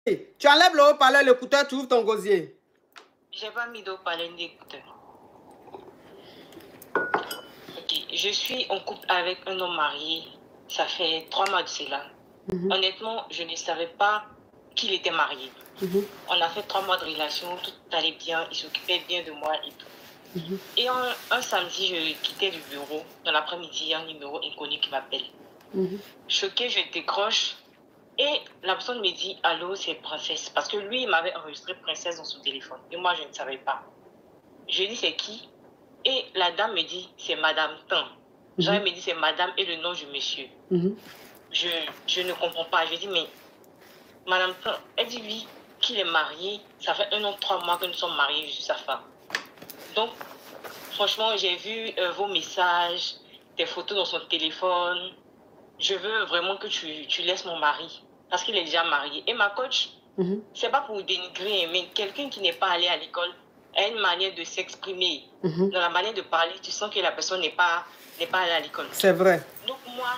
Tu enlèves le haut-parleur, l'écouteur, tu ouvres ton gosier. J'ai pas mis de haut-parleur ni d'écouteur. Ok, je suis en couple avec un homme marié. Ça fait 3 mois de cela. Honnêtement, je ne savais pas qu'il était marié. On a fait 3 mois de relation, tout allait bien, il s'occupait bien de moi et tout. Et un samedi, je quittais du bureau. Dans l'après-midi, il y a un numéro inconnu qui m'appelle. Choquée, je décroche. Et la personne me dit, allô, c'est Princesse. Parce que lui, il m'avait enregistré Princesse dans son téléphone. Et moi, je ne savais pas. Je dis, c'est qui? Et la dame me dit, c'est Madame Tan. Jean me dit, c'est Madame et le nom du monsieur. Je ne comprends pas. Je dis, mais Madame Tan, elle dit, oui, qu'il est marié. Ça fait 1 an, 3 mois que nous sommes mariés, je suis sa femme. Donc, franchement, j'ai vu vos messages, tes photos dans son téléphone. Je veux vraiment que tu laisses mon mari, parce qu'il est déjà marié. Et ma coach, c'est pas pour dénigrer, mais quelqu'un qui n'est pas allé à l'école a une manière de s'exprimer. Dans la manière de parler, tu sens que la personne n'est pas allée à l'école. C'est vrai. Donc moi,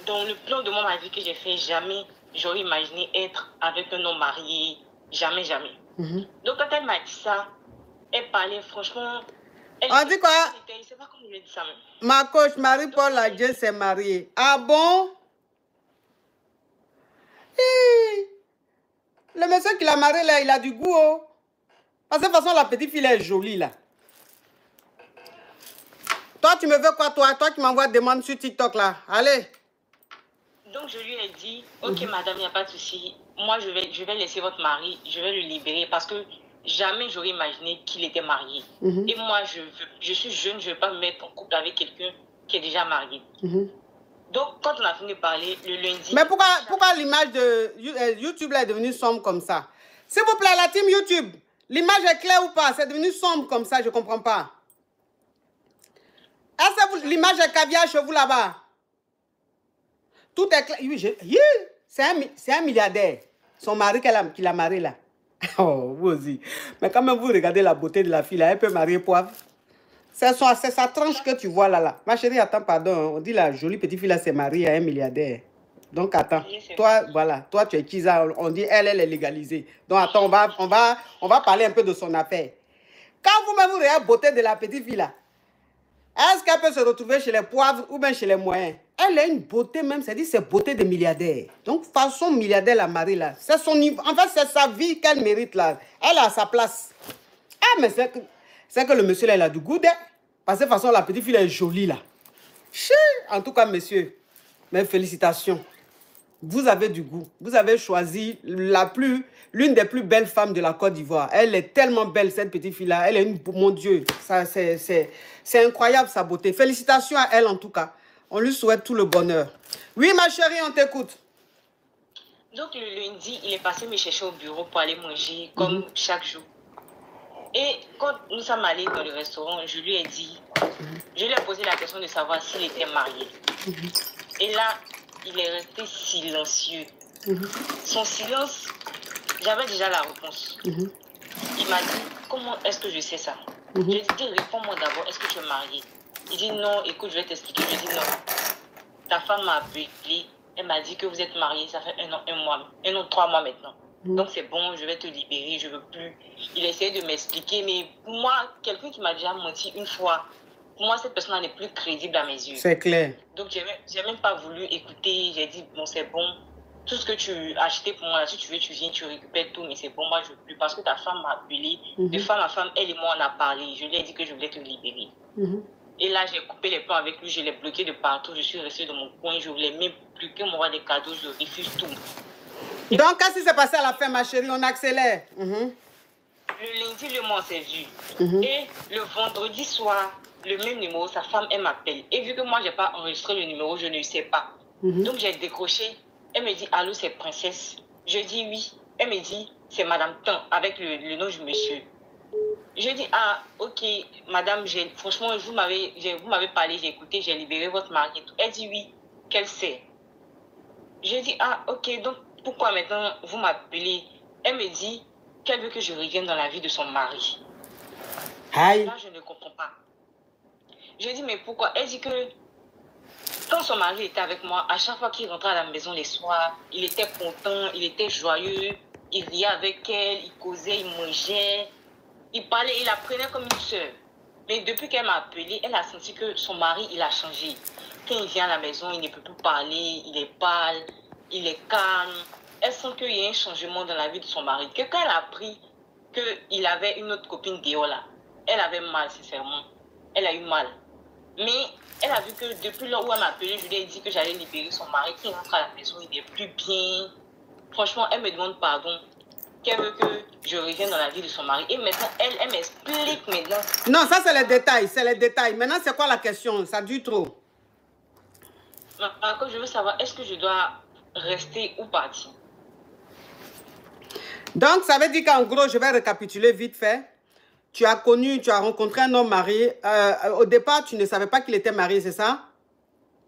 dans le plan de mon vie que j'ai fait, jamais j'aurais imaginé être avec un homme marié. Jamais, jamais. Donc quand elle m'a dit ça, elle parlait franchement... On dit quoi? Je ne sais pas comment elle dit ça même. Ma coach Marie-Paul Adjien s'est mariée. Ah bon? Le monsieur qui l'a marié là, il a du goût. Oh. Parce que de toute façon, la petite fille est jolie là. Toi, tu me veux quoi, toi? Toi qui m'envoies des demandes sur TikTok là. Allez. Donc je lui ai dit, ok madame, il n'y a pas de souci. Moi, je vais laisser votre mari, je vais le libérer parce que jamais j'aurais imaginé qu'il était marié. Et moi, je suis jeune, je ne veux pas me mettre en couple avec quelqu'un qui est déjà marié. Donc, quand on a fini de parler, le lundi... Mais pourquoi l'image de YouTube là est devenue sombre comme ça? S'il vous plaît, la team YouTube, l'image est claire ou pas? C'est devenu sombre comme ça, je ne comprends pas. Est-ce que l'image est caviar chez vous là-bas? Tout est clair. Oui, c'est un milliardaire. Son mari qui l'a marié là. Oh, vous aussi. Mais quand même, vous regardez la beauté de la fille là, elle peut marier poivre. C'est sa tranche que tu vois là. Ma chérie, attends, pardon. On dit la jolie petite fille là s'est mariée à un milliardaire. Donc attends, toi, voilà, toi tu es Kiza, on dit elle est légalisée. Donc attends, on va parler un peu de son affaire. Quand vous-même vous regardez la beauté de la petite fille là, est-ce qu'elle peut se retrouver chez les poivres ou bien chez les moyens? Elle a une beauté même, c'est-à-dire c'est beauté de milliardaire. Donc façon milliardaire la mariée là, c'est son niveau, en fait c'est sa vie qu'elle mérite là. Elle a sa place. Ah mais c'est que le monsieur là il a du goût, hein? Parce que de toute façon la petite fille est jolie là. En tout cas monsieur, mes félicitations. Vous avez du goût. Vous avez choisi l'une des plus belles femmes de la Côte d'Ivoire. Elle est tellement belle, cette petite fille-là. Elle est une... Mon Dieu, c'est incroyable, sa beauté. Félicitations à elle, en tout cas. On lui souhaite tout le bonheur. Oui, ma chérie, on t'écoute. Donc, le lundi, il est passé me chercher au bureau pour aller manger, comme chaque jour. Et quand nous sommes allés dans le restaurant, je lui ai dit... Je lui ai posé la question de savoir s'il était marié. Et là... il est resté silencieux. Son silence, j'avais déjà la réponse. Il m'a dit, comment est-ce que je sais ça? Je lui ai dit, réponds-moi d'abord, est-ce que tu es marié? Il dit, non, écoute, je vais t'expliquer. Je lui ai dit, non. Ta femme m'a appelé, elle m'a dit que vous êtes mariés, ça fait 1 an, 1 an, 3 mois maintenant. Donc c'est bon, je vais te libérer, je veux plus. Il essayait de m'expliquer, mais pour moi, quelqu'un qui m'a déjà menti une fois, pour moi, cette personne n'est plus crédible à mes yeux. C'est clair. Donc, j'ai même pas voulu écouter. J'ai dit, bon, c'est bon. Tout ce que tu as acheté pour moi, si tu veux, tu viens, tu récupères tout, mais c'est bon, moi, je veux plus. Parce que ta femme m'a appelé. De femme à femme, elle et moi, on a parlé. Je lui ai dit que je voulais te libérer. Et là, j'ai coupé les plans avec lui. Je l'ai bloqué de partout. Je suis restée dans mon coin. Je voulais même plus que m'envoie des cadeaux. Je refuse tout. Donc, qu'est-ce qui s'est passé à la fin, ma chérie? On accélère. Le lundi, le mois, on s'est vu. Et le vendredi soir, le même numéro, sa femme, elle m'appelle. Et vu que moi, je n'ai pas enregistré le numéro, je ne sais pas. Donc, j'ai décroché. Elle me dit, allô, c'est Princesse. Je dis oui. Elle me dit, c'est Madame Tan, avec le nom du monsieur. Je dis, ah, ok, madame, franchement, vous m'avez parlé, j'ai écouté, j'ai libéré votre mari. Elle dit oui, qu'elle sait. Je dis, ah, ok, donc pourquoi maintenant vous m'appelez? Elle me dit qu'elle veut que je revienne dans la vie de son mari. Aïe. Là, je ne comprends pas. Je dis, mais pourquoi? Elle dit que Quand son mari était avec moi, à chaque fois qu'il rentrait à la maison les soirs, il était content, il était joyeux, il riait avec elle, il causait, il mangeait, il parlait, il la prenait comme une sœur. Mais depuis qu'elle m'a appelée, elle a senti que son mari, il a changé. Quand il vient à la maison, il ne peut plus parler, il est pâle, il est calme. Elle sent qu'il y a un changement dans la vie de son mari. Que quand elle a appris qu'il avait une autre copine dehors là, elle avait mal, sincèrement. Elle a eu mal. Mais elle a vu que depuis là où elle m'a appelé, je lui ai dit que j'allais libérer son mari, qu'il rentre à la maison, il n'est plus bien. Franchement, elle me demande pardon. Qu'elle veut que je revienne dans la vie de son mari. Et maintenant, elle m'explique maintenant. Non, ça c'est les détails, c'est les détails. Maintenant, c'est quoi la question? Ça dure trop. Encore, je veux savoir, est-ce que je dois rester ou partir? Donc, ça veut dire qu'en gros, je vais récapituler vite fait. Tu as rencontré un homme marié. Au départ, tu ne savais pas qu'il était marié, c'est ça?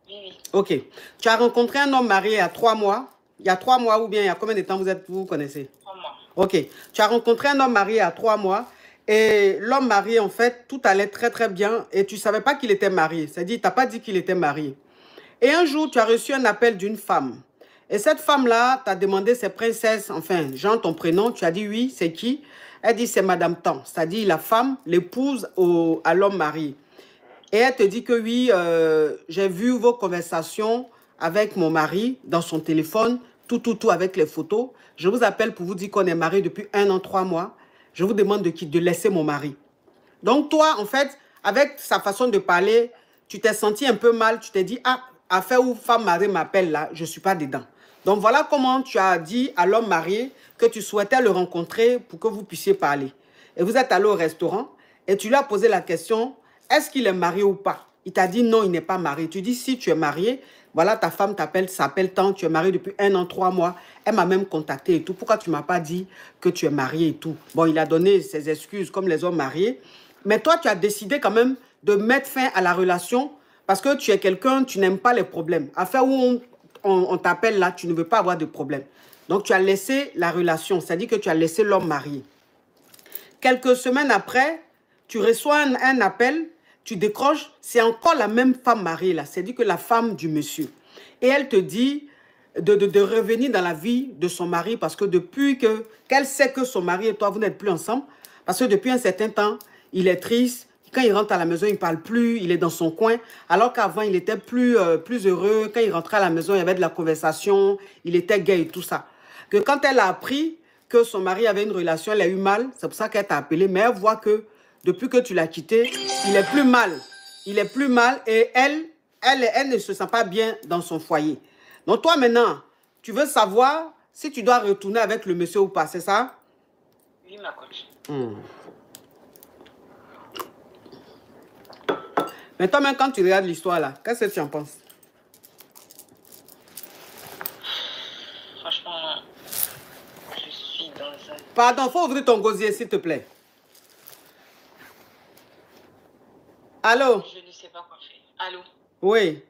Oui. Ok. Tu as rencontré un homme marié il y a 3 mois. Il y a 3 mois ou bien il y a combien de temps vous connaissez? 3 mois. Ok. Tu as rencontré un homme marié il y a 3 mois. Et l'homme marié, en fait, tout allait très très bien. Et tu ne savais pas qu'il était marié. C'est-à-dire, tu n'as pas dit qu'il était marié. Et un jour, tu as reçu un appel d'une femme. Et cette femme-là t'a demandé ses princesses, enfin, Jean, ton prénom. Tu as dit oui, c'est qui? Elle dit c'est Madame Tan, c'est-à-dire la femme, l'épouse à l'homme marié. Et elle te dit que oui, j'ai vu vos conversations avec mon mari dans son téléphone, tout avec les photos. Je vous appelle pour vous dire qu'on est mariés depuis 1 an, 3 mois. Je vous demande de laisser mon mari. Donc toi, en fait, avec sa façon de parler, tu t'es senti un peu mal. Tu t'es dit, ah, affaire où femme mariée m'appelle là, je ne suis pas dedans. Donc voilà comment tu as dit à l'homme marié que tu souhaitais le rencontrer pour que vous puissiez parler. Et vous êtes allé au restaurant et tu lui as posé la question, est-ce qu'il est marié ou pas? Il t'a dit non, il n'est pas marié. Tu dis, si tu es marié, voilà, ta femme s'appelle tant, tu es marié depuis 1 an, 3 mois. Elle m'a même contacté et tout. Pourquoi tu ne m'as pas dit que tu es marié et tout? Bon, il a donné ses excuses comme les hommes mariés. Mais toi, tu as décidé quand même de mettre fin à la relation parce que tu es quelqu'un, tu n'aimes pas les problèmes. Affaire où on t'appelle là, tu ne veux pas avoir de problème. Donc, tu as laissé la relation, c'est-à-dire que tu as laissé l'homme marié. Quelques semaines après, tu reçois un appel, tu décroches, c'est encore la même femme mariée là, c'est-à-dire que la femme du monsieur. Et elle te dit de revenir dans la vie de son mari parce que depuis qu'elle sait que son mari et toi, vous n'êtes plus ensemble, parce que depuis un certain temps, il est triste. Quand il rentre à la maison, il ne parle plus, il est dans son coin. Alors qu'avant, il était plus heureux. Quand il rentrait à la maison, il y avait de la conversation, il était gai et tout ça. Que quand elle a appris que son mari avait une relation, elle a eu mal. C'est pour ça qu'elle t'a appelé. Mais elle voit que depuis que tu l'as quitté, il est plus mal. Il est plus mal et elle ne se sent pas bien dans son foyer. Donc toi maintenant, tu veux savoir si tu dois retourner avec le monsieur ou pas, c'est ça? Oui, ma coach. Mais toi-même, quand tu regardes l'histoire là, qu'est-ce que tu en penses? Franchement, je suis dans un... Pardon, il faut ouvrir ton gosier, s'il te plaît. Allô? Je ne sais pas quoi faire. Allô? Oui.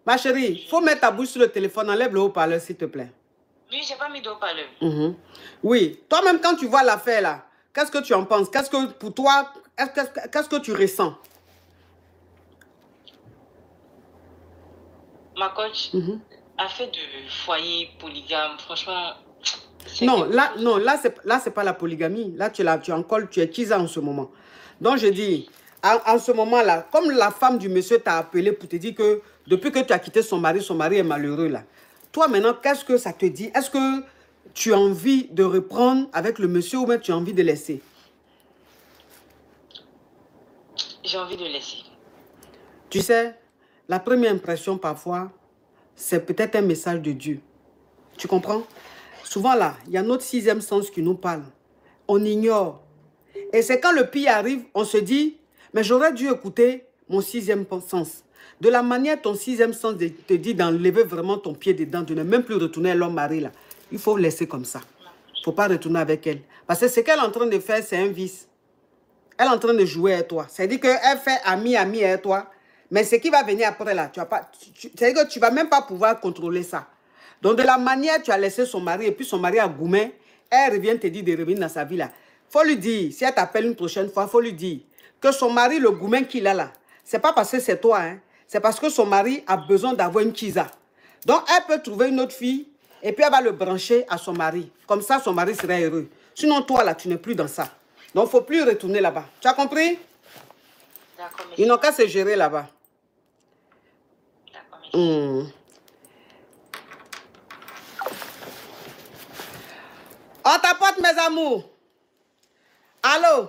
Ma chérie, il faut mettre ta bouche sur le téléphone. Enlève le haut-parleur, s'il te plaît. Oui, je n'ai pas mis de haut-parleur. Oui. Toi-même, quand tu vois l'affaire là, qu'est-ce que tu en penses? Qu'est-ce que pour toi, qu'est-ce que tu ressens? Ma coach, affaire de foyer polygame, franchement... Non, là, c'est pas la polygamie. Là, tu es Kisa en ce moment. Donc, je dis, en ce moment-là, comme la femme du monsieur t'a appelé pour te dire que depuis que tu as quitté son mari est malheureux là. Toi, maintenant, qu'est-ce que ça te dit? Est-ce que tu as envie de reprendre avec le monsieur ou même tu as envie de laisser? J'ai envie de laisser. Tu sais, la première impression parfois, c'est peut-être un message de Dieu. Tu comprends? Souvent là, il y a notre 6e sens qui nous parle. On ignore. Et c'est quand le pire arrive, on se dit, mais j'aurais dû écouter mon 6e sens. De la manière ton 6e sens te dit d'enlever vraiment ton pied dedans, de ne même plus retourner à l'homme marié là. Il faut laisser comme ça. Il ne faut pas retourner avec elle. Parce que ce qu'elle est en train de faire, c'est un vice. Elle est en train de jouer avec toi. C'est-à-dire qu'elle fait ami avec toi. Mais ce qui va venir après là, c'est-à-dire que tu ne vas même pas pouvoir contrôler ça. Donc de la manière tu as laissé son mari et puis son mari a gourmet, elle revient te dire de revenir dans sa vie là. Il faut lui dire, si elle t'appelle une prochaine fois, il faut lui dire que son mari, le gourmet qu'il a là, c'est pas parce que c'est toi, hein. c'est parce que son mari a besoin d'avoir une kisa. Donc, elle peut trouver une autre fille et puis elle va le brancher à son mari. Comme ça, son mari sera heureux. Sinon, toi, là, tu n'es plus dans ça. Donc, il ne faut plus retourner là-bas. Tu as compris? D'accord, Ils n'ont qu'à se gérer là-bas. D'accord, merci. On t'apporte, mes amours. Allô?